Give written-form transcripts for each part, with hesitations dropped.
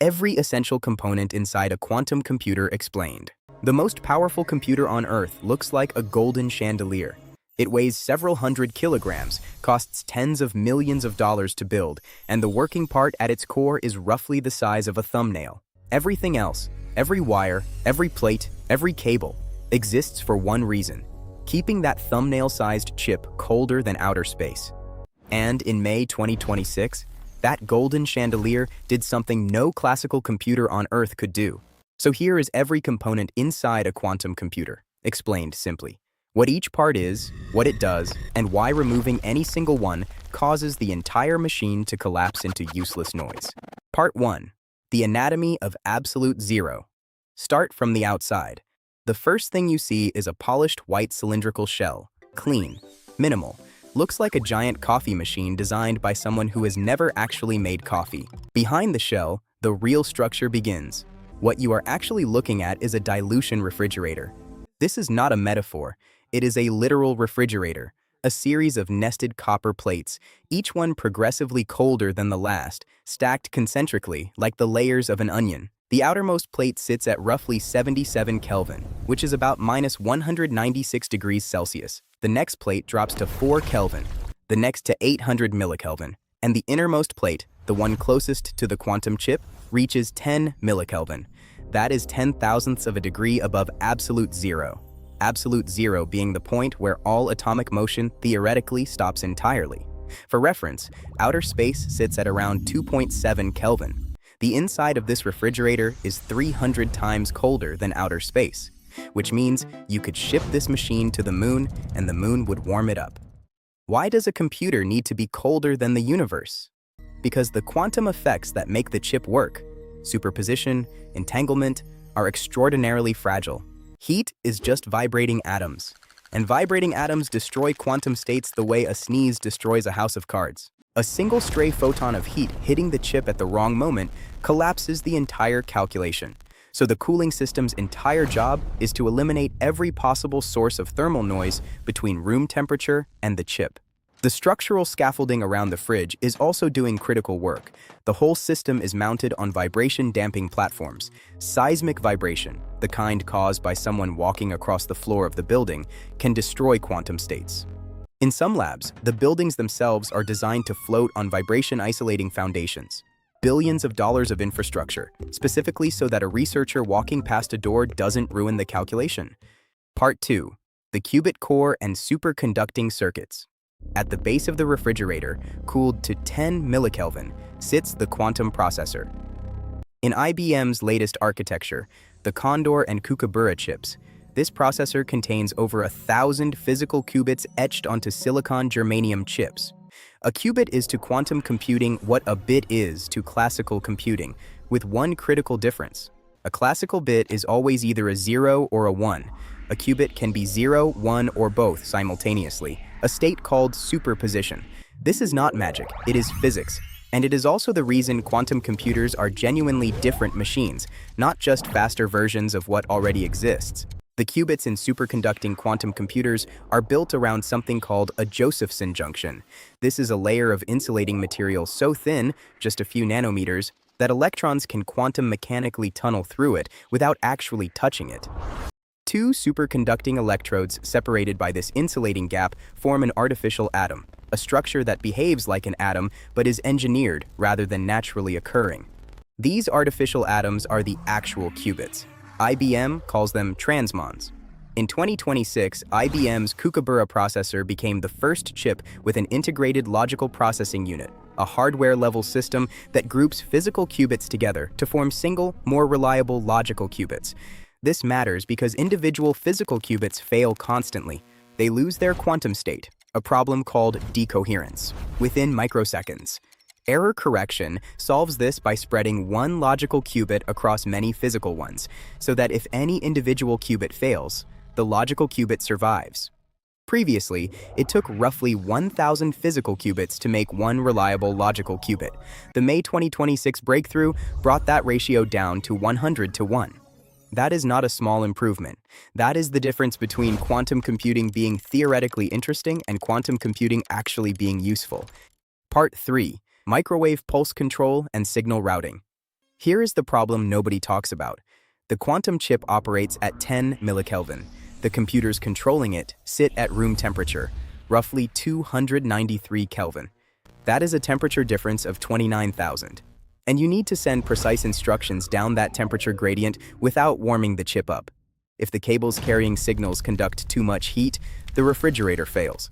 Every essential component inside a quantum computer explained. The most powerful computer on Earth looks like a golden chandelier. It weighs several hundred kilograms, costs tens of millions of dollars to build, and the working part at its core is roughly the size of a thumbnail. Everything else, every wire, every plate, every cable, exists for one reason: keeping that thumbnail-sized chip colder than outer space. And in May 2026, that golden chandelier did something no classical computer on Earth could do. So here is every component inside a quantum computer, explained simply. What each part is, what it does, and why removing any single one causes the entire machine to collapse into useless noise. Part 1. The anatomy of absolute zero. Start from the outside. The first thing you see is a polished white cylindrical shell. Clean, minimal, looks like a giant coffee machine designed by someone who has never actually made coffee. Behind the shell, the real structure begins. What you are actually looking at is a dilution refrigerator. This is not a metaphor. It is a literal refrigerator, a series of nested copper plates, each one progressively colder than the last, stacked concentrically like the layers of an onion. The outermost plate sits at roughly 77 Kelvin, which is about minus 196 degrees Celsius. The next plate drops to 4 Kelvin, the next to 800 millikelvin, and the innermost plate, the one closest to the quantum chip, reaches 10 millikelvin. That is 10,000ths of a degree above absolute zero. Absolute zero being the point where all atomic motion theoretically stops entirely. For reference, outer space sits at around 2.7 Kelvin. The inside of this refrigerator is 300 times colder than outer space, which means you could ship this machine to the moon and the moon would warm it up. Why does a computer need to be colder than the universe? Because the quantum effects that make the chip work, superposition, entanglement, are extraordinarily fragile. Heat is just vibrating atoms, and vibrating atoms destroy quantum states the way a sneeze destroys a house of cards. A single stray photon of heat hitting the chip at the wrong moment collapses the entire calculation. So the cooling system's entire job is to eliminate every possible source of thermal noise between room temperature and the chip. The structural scaffolding around the fridge is also doing critical work. The whole system is mounted on vibration-damping platforms. Seismic vibration, the kind caused by someone walking across the floor of the building, can destroy quantum states. In some labs, the buildings themselves are designed to float on vibration-isolating foundations. Billions of dollars of infrastructure, specifically so that a researcher walking past a door doesn't ruin the calculation. Part 2. The qubit core and superconducting circuits. At the base of the refrigerator, cooled to 10 millikelvin, sits the quantum processor. In IBM's latest architecture, the Condor and Kookaburra chips, this processor contains over 1,000 physical qubits etched onto silicon germanium chips. A qubit is to quantum computing what a bit is to classical computing, with one critical difference. A classical bit is always either a 0 or a 1. A qubit can be 0, 1, or both simultaneously, a state called superposition. This is not magic, it is physics. And it is also the reason quantum computers are genuinely different machines, not just faster versions of what already exists. The qubits in superconducting quantum computers are built around something called a Josephson junction. This is a layer of insulating material so thin, just a few nanometers, that electrons can quantum mechanically tunnel through it without actually touching it. Two superconducting electrodes separated by this insulating gap form an artificial atom, a structure that behaves like an atom but is engineered rather than naturally occurring. These artificial atoms are the actual qubits. IBM calls them transmons. In 2026, IBM's Kookaburra processor became the first chip with an integrated logical processing unit, a hardware-level system that groups physical qubits together to form single, more reliable logical qubits. This matters because individual physical qubits fail constantly. They lose their quantum state, a problem called decoherence, within microseconds. Error correction solves this by spreading one logical qubit across many physical ones, so that if any individual qubit fails, the logical qubit survives. Previously, it took roughly 1,000 physical qubits to make one reliable logical qubit. The May 2026 breakthrough brought that ratio down to 100 to 1. That is not a small improvement. That is the difference between quantum computing being theoretically interesting and quantum computing actually being useful. Part 3. Microwave pulse control and signal routing. Here is the problem nobody talks about. The quantum chip operates at 10 millikelvin. The computers controlling it sit at room temperature, roughly 293 Kelvin. That is a temperature difference of 29,000. And you need to send precise instructions down that temperature gradient without warming the chip up. If the cables carrying signals conduct too much heat, the refrigerator fails.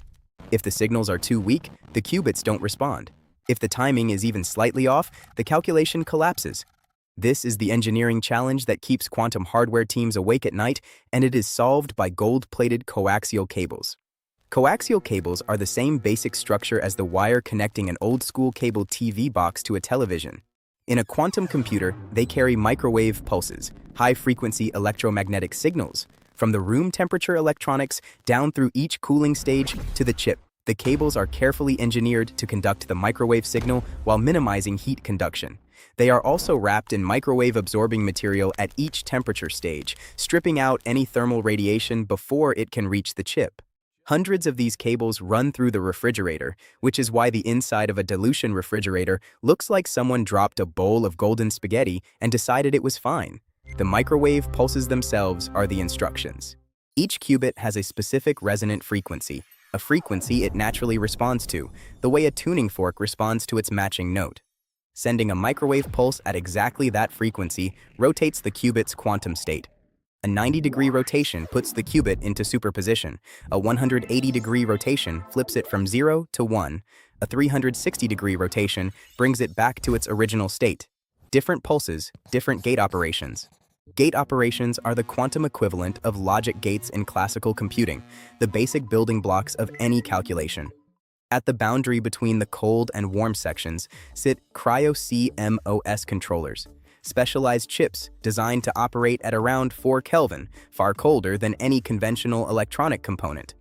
If the signals are too weak, the qubits don't respond. If the timing is even slightly off, the calculation collapses. This is the engineering challenge that keeps quantum hardware teams awake at night, and it is solved by gold-plated coaxial cables. Coaxial cables are the same basic structure as the wire connecting an old-school cable TV box to a television. In a quantum computer, they carry microwave pulses, high-frequency electromagnetic signals, from the room temperature electronics down through each cooling stage to the chip. The cables are carefully engineered to conduct the microwave signal while minimizing heat conduction. They are also wrapped in microwave-absorbing material at each temperature stage, stripping out any thermal radiation before it can reach the chip. Hundreds of these cables run through the refrigerator, which is why the inside of a dilution refrigerator looks like someone dropped a bowl of golden spaghetti and decided it was fine. The microwave pulses themselves are the instructions. Each qubit has a specific resonant frequency, a frequency it naturally responds to, the way a tuning fork responds to its matching note. Sending a microwave pulse at exactly that frequency rotates the qubit's quantum state. A 90-degree rotation puts the qubit into superposition. A 180-degree rotation flips it from 0 to 1. A 360-degree rotation brings it back to its original state. Different pulses, different gate operations. Gate operations are the quantum equivalent of logic gates in classical computing, the basic building blocks of any calculation. At the boundary between the cold and warm sections sit cryo-CMOS controllers, specialized chips designed to operate at around 4 Kelvin, far colder than any conventional electronic component.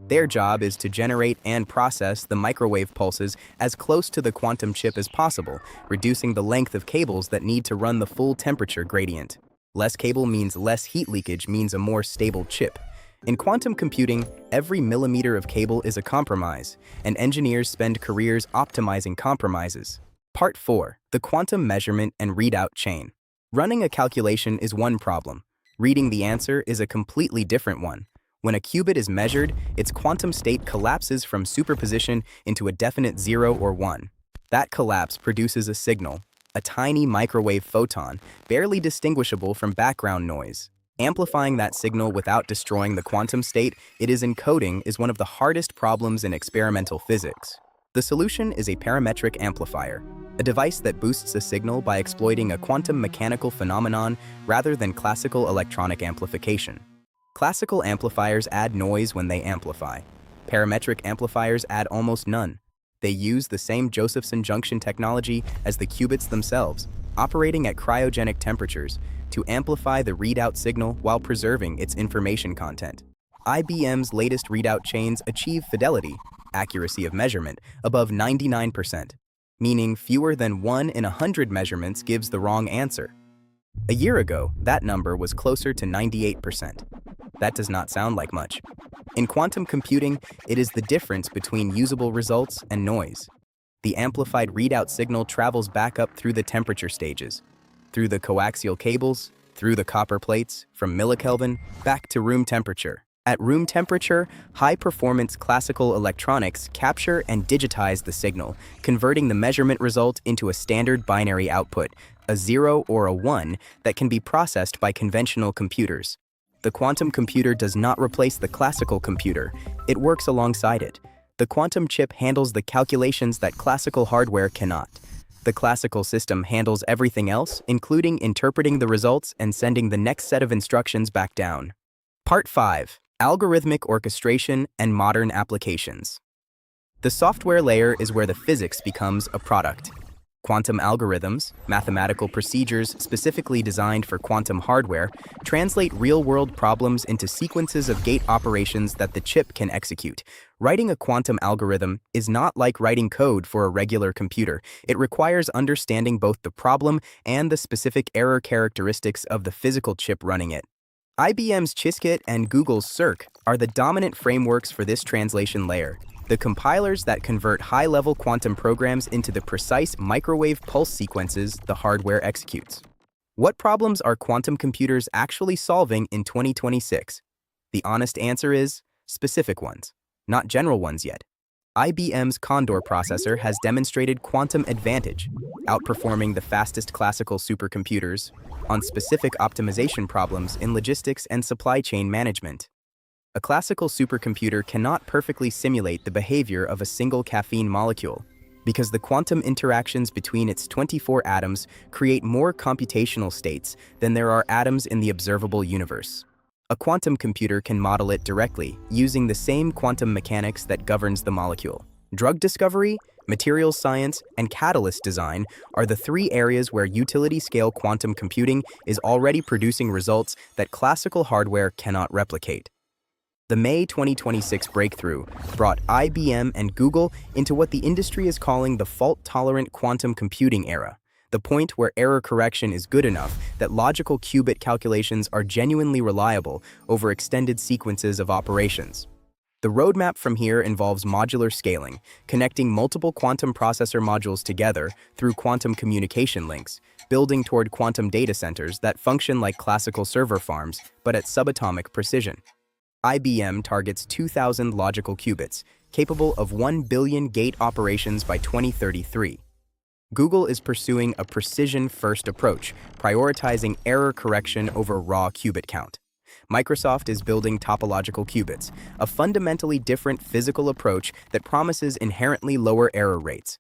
Their job is to generate and process the microwave pulses as close to the quantum chip as possible, reducing the length of cables that need to run the full temperature gradient. Less cable means less heat leakage means a more stable chip. In quantum computing, every millimeter of cable is a compromise, and engineers spend careers optimizing compromises. Part 4. The quantum measurement and readout chain. Running a calculation is one problem. Reading the answer is a completely different one. When a qubit is measured, its quantum state collapses from superposition into a definite 0 or 1. That collapse produces a signal, a tiny microwave photon, barely distinguishable from background noise. Amplifying that signal without destroying the quantum state it is encoding is one of the hardest problems in experimental physics. The solution is a parametric amplifier, a device that boosts a signal by exploiting a quantum mechanical phenomenon rather than classical electronic amplification. Classical amplifiers add noise when they amplify. Parametric amplifiers add almost none. They use the same Josephson junction technology as the qubits themselves, operating at cryogenic temperatures, to amplify the readout signal while preserving its information content. IBM's latest readout chains achieve fidelity, accuracy of measurement, above 99%, meaning fewer than 1 in 100 measurements gives the wrong answer. A year ago, that number was closer to 98%. That does not sound like much. In quantum computing, it is the difference between usable results and noise. The amplified readout signal travels back up through the temperature stages, through the coaxial cables, through the copper plates, from millikelvin, back to room temperature. At room temperature, high-performance classical electronics capture and digitize the signal, converting the measurement result into a standard binary output, a 0 or a 1, that can be processed by conventional computers. The quantum computer does not replace the classical computer. It works alongside it. The quantum chip handles the calculations that classical hardware cannot. The classical system handles everything else, including interpreting the results and sending the next set of instructions back down. Part 5. Algorithmic orchestration and modern applications. The software layer is where the physics becomes a product. Quantum algorithms, mathematical procedures specifically designed for quantum hardware, translate real-world problems into sequences of gate operations that the chip can execute. Writing a quantum algorithm is not like writing code for a regular computer. It requires understanding both the problem and the specific error characteristics of the physical chip running it. IBM's Qiskit and Google's Cirq are the dominant frameworks for this translation layer. the compilers that convert high-level quantum programs into the precise microwave pulse sequences the hardware executes. What problems are quantum computers actually solving in 2026? The honest answer is specific ones, not general ones yet. IBM's Condor processor has demonstrated quantum advantage, outperforming the fastest classical supercomputers on specific optimization problems in logistics and supply chain management. A classical supercomputer cannot perfectly simulate the behavior of a single caffeine molecule because the quantum interactions between its 24 atoms create more computational states than there are atoms in the observable universe. A quantum computer can model it directly using the same quantum mechanics that governs the molecule. Drug discovery, materials science, and catalyst design are the three areas where utility-scale quantum computing is already producing results that classical hardware cannot replicate. The May 2026 breakthrough brought IBM and Google into what the industry is calling the fault-tolerant quantum computing era, the point where error correction is good enough that logical qubit calculations are genuinely reliable over extended sequences of operations. The roadmap from here involves modular scaling, connecting multiple quantum processor modules together through quantum communication links, building toward quantum data centers that function like classical server farms but at subatomic precision. IBM targets 2,000 logical qubits, capable of 1 billion gate operations by 2033. Google is pursuing a precision-first approach, prioritizing error correction over raw qubit count. Microsoft is building topological qubits, a fundamentally different physical approach that promises inherently lower error rates.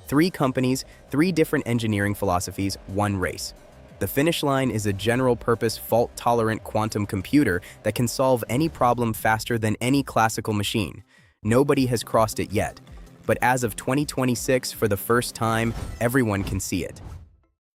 3 companies, 3 different engineering philosophies, 1 race. The finish line is a general-purpose fault-tolerant quantum computer that can solve any problem faster than any classical machine. Nobody has crossed it yet, but as of 2026, for the first time, everyone can see it.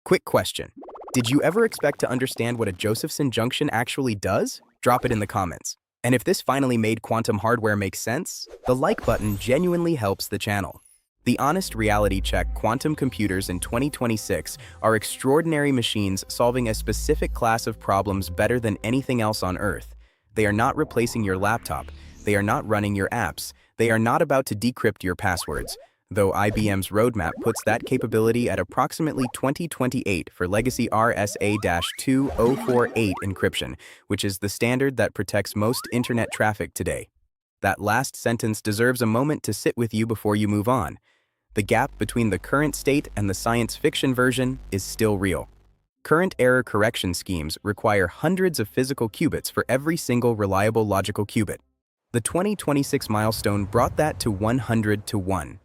Quick question. Did you ever expect to understand what a Josephson junction actually does? Drop it in the comments. And if this finally made quantum hardware make sense, the like button genuinely helps the channel. The honest reality check: quantum computers in 2026 are extraordinary machines solving a specific class of problems better than anything else on Earth. They are not replacing your laptop. They are not running your apps. They are not about to decrypt your passwords, though IBM's roadmap puts that capability at approximately 2028 for legacy RSA-2048 encryption, which is the standard that protects most internet traffic today. That last sentence deserves a moment to sit with you before you move on. The gap between the current state and the science fiction version is still real. Current error correction schemes require hundreds of physical qubits for every single reliable logical qubit. The 2026 milestone brought that to 100 to 1.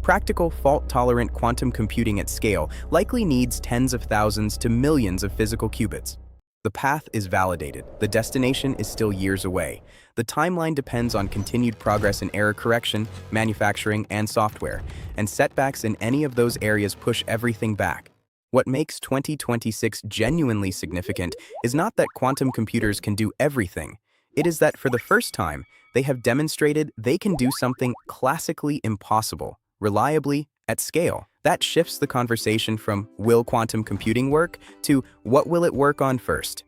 Practical, fault-tolerant quantum computing at scale likely needs tens of thousands to millions of physical qubits. The path is validated. The destination is still years away. The timeline depends on continued progress in error correction, manufacturing, and software, and setbacks in any of those areas push everything back. What makes 2026 genuinely significant is not that quantum computers can do everything. It is that for the first time, they have demonstrated they can do something classically impossible, reliably, at scale. That shifts the conversation from "will quantum computing work?" to "what will it work on first?"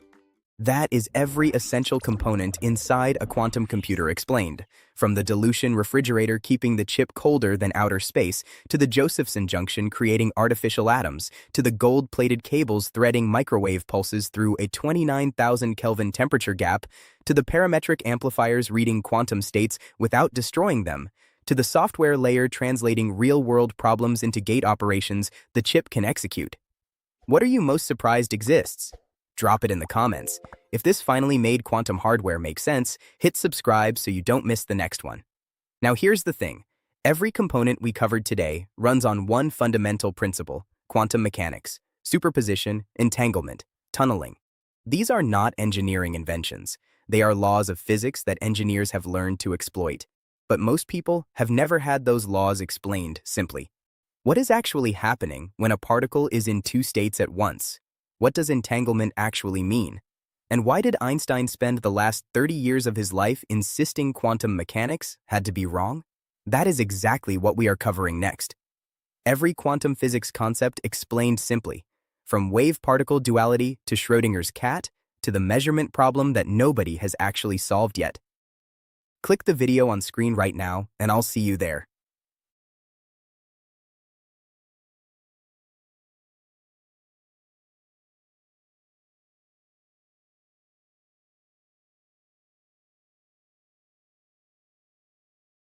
That is every essential component inside a quantum computer explained, from the dilution refrigerator keeping the chip colder than outer space, to the Josephson junction creating artificial atoms, to the gold-plated cables threading microwave pulses through a 29,000 Kelvin temperature gap, to the parametric amplifiers reading quantum states without destroying them, to the software layer translating real-world problems into gate operations the chip can execute. What are you most surprised exists? Drop it in the comments. If this finally made quantum hardware make sense, hit subscribe so you don't miss the next one. Now here's the thing. Every component we covered today runs on one fundamental principle: quantum mechanics, superposition, entanglement, tunneling. These are not engineering inventions. They are laws of physics that engineers have learned to exploit. But most people have never had those laws explained simply. What is actually happening when a particle is in 2 states at once? What does entanglement actually mean? And why did Einstein spend the last 30 years of his life insisting quantum mechanics had to be wrong? That is exactly what we are covering next. Every quantum physics concept explained simply, from wave-particle duality to Schrödinger's cat, to the measurement problem that nobody has actually solved yet. Click the video on screen right now, and I'll see you there.